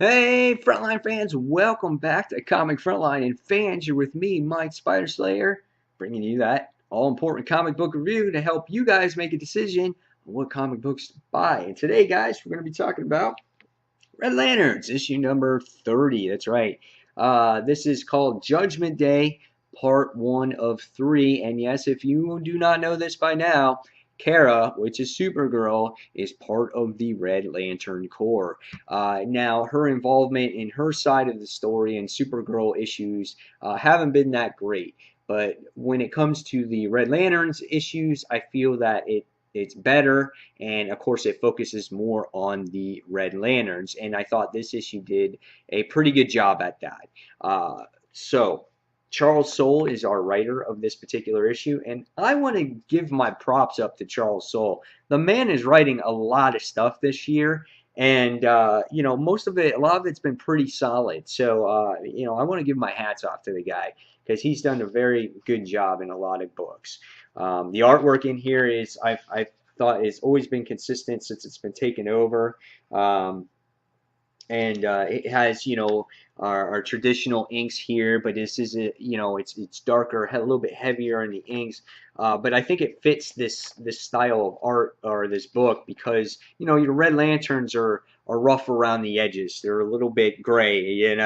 Hey, Frontline fans, welcome back to Comic Frontline. And fans, you're with me, Mike Spider Slayer, bringing you that all important comic book review to help you guys make a decision on what comic books to buy. And today, guys, we're going to be talking about Red Lanterns, issue number 30. That's right. This is called Judgment Day, part one of three. And yes, if you do not know this by now, Kara, which is Supergirl, is part of the Red Lantern Corps. Now, her involvement in her side of the story and Supergirl issues haven't been that great. But when it comes to the Red Lanterns issues, I feel that it's better, and of course it focuses more on the Red Lanterns, and I thought this issue did a pretty good job at that. So Charles Soule is our writer of this particular issue, and I want to give my props up to Charles Soule. The man is writing a lot of stuff this year, and most of it, a lot of it's been pretty solid. So I want to give my hats off to the guy because he's done a very good job in a lot of books. The artwork in here is I've thought it's always been consistent since it's been taken over. And it has our traditional inks here, but this is it's darker, a little bit heavier in the inks, but I think it fits this style of art or this book because your Red Lanterns are rough around the edges. They're a little bit gray, and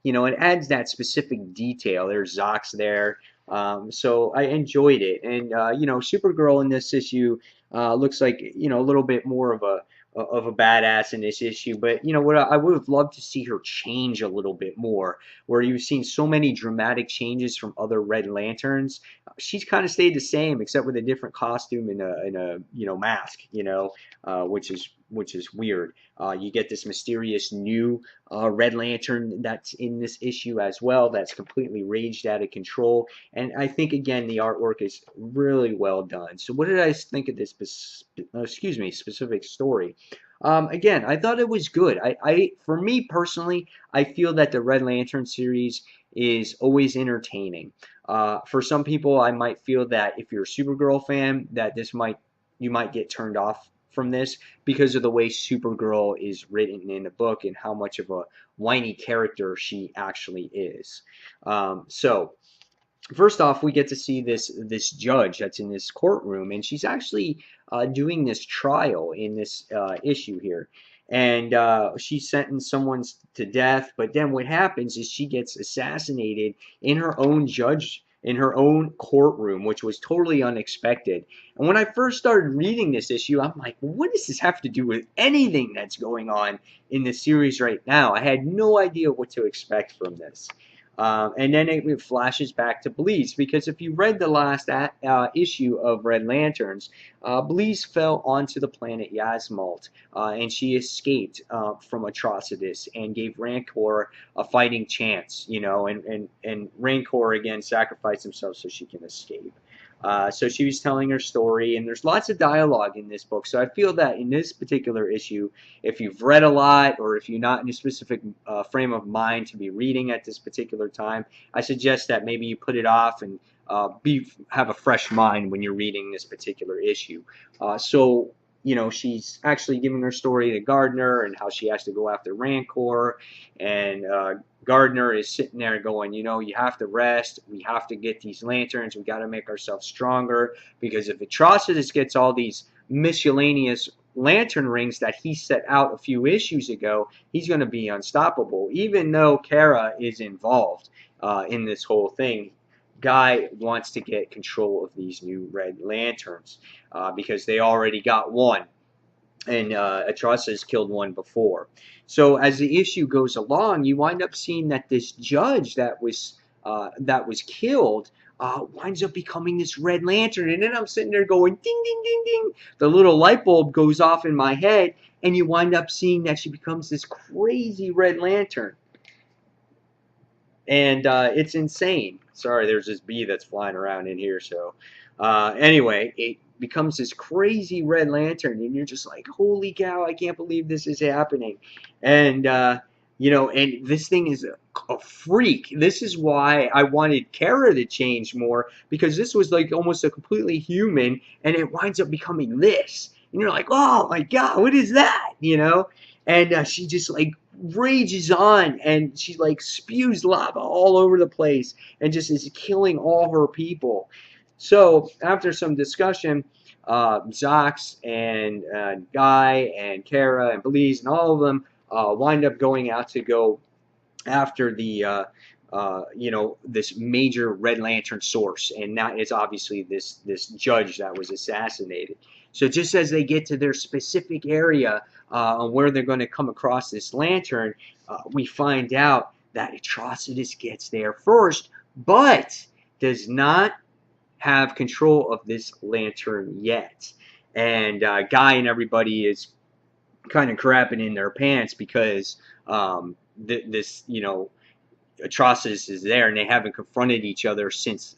it adds that specific detail. There's Zox there. So I enjoyed it, and Supergirl in this issue looks like a little bit more of a badass in this issue, but what I would have loved to see her change a little bit more. Where you've seen so many dramatic changes from other Red Lanterns, she's kind of stayed the same except with a different costume and a mask, which is weird. You get this mysterious new Red Lantern that's in this issue as well. That's completely raged out of control, and I think again the artwork is really well done. So what did I think of this specific story? Again, I thought it was good. For me personally, I feel that the Red Lantern series is always entertaining. For some people, I might feel that if you're a Supergirl fan, that you might get turned off from this because of the way Supergirl is written in the book and how much of a whiny character she actually is. So first off, we get to see this judge that's in this courtroom, and she's actually doing this trial in this issue here, and she sentenced someone to death. But then what happens is she gets assassinated in her own courtroom, which was totally unexpected. And when I first started reading this issue, I'm like, what does this have to do with anything that's going on in the series right now? I had no idea what to expect from this. And then it flashes back to Bleeze, because if you read the last issue of Red Lanterns, Bleeze fell onto the planet Yasmalt, and she escaped from Atrocitus and gave Rancor a fighting chance, and Rancor again sacrificed himself so she can escape. So she was telling her story, and there's lots of dialogue in this book. So I feel that in this particular issue, if you've read a lot or if you're not in a specific frame of mind to be reading at this particular time, I suggest that maybe you put it off and have a fresh mind when you're reading this particular issue. She's actually giving her story to Gardner and how she has to go after Rancor, and Gardner is sitting there going, you have to rest. We have to get these lanterns. We got to make ourselves stronger, because if Atrocitus gets all these miscellaneous lantern rings that he set out a few issues ago, he's going to be unstoppable. Even though Kara is involved in this whole thing, Guy wants to get control of these new Red Lanterns because they already got one, and Atrocitus killed one before. So as the issue goes along, you wind up seeing that this judge that was killed winds up becoming this Red Lantern. And then I'm sitting there going, ding, ding, ding, ding. The little light bulb goes off in my head, and you wind up seeing that she becomes this crazy Red Lantern. And it's insane. Sorry, there's this bee that's flying around in here. So anyway, it becomes this crazy Red Lantern, and you're just like, holy cow, I can't believe this is happening. And and this thing is a freak. This is why I wanted Kara to change more, because this was like almost a completely human, and it winds up becoming this. And you're like, oh my god, what is that? And she just like rages on, and she like spews lava all over the place and just is killing all her people. So after some discussion, Zox and Guy and Kara and Belize and all of them wind up going out to go after the this major Red Lantern source, and that is obviously this judge that was assassinated. So just as they get to their specific area where they're going to come across this lantern, we find out that Atrocitus gets there first, but does not have control of this lantern yet. And Guy and everybody is kind of crapping in their pants because this Atrocitus is there, and they haven't confronted each other since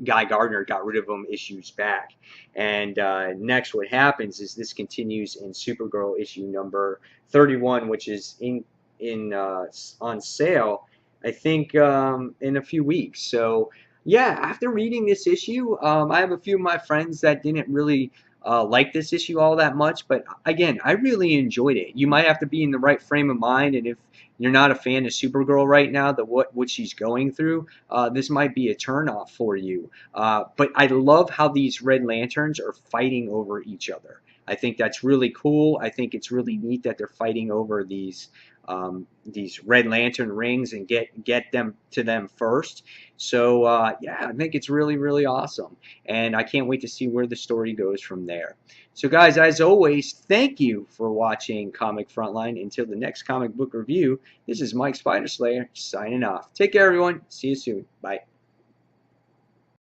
Guy Gardner got rid of them issues back. And next, what happens is this continues in Supergirl issue number 31, which is on sale, I think, in a few weeks. So yeah, after reading this issue, I have a few of my friends that didn't really like this issue all that much, but again, I really enjoyed it. You might have to be in the right frame of mind, and if you're not a fan of Supergirl right now, what she's going through, this might be a turnoff for you. But I love how these Red Lanterns are fighting over each other. I think that's really cool. I think it's really neat that they're fighting over these Red Lantern rings and get them to them first. So yeah, I think it's really, really awesome, and I can't wait to see where the story goes from there. So guys, as always, thank you for watching Comic Frontline. Until the next comic book review, this is Mike Spider Slayer signing off. Take care, everyone. See you soon. Bye.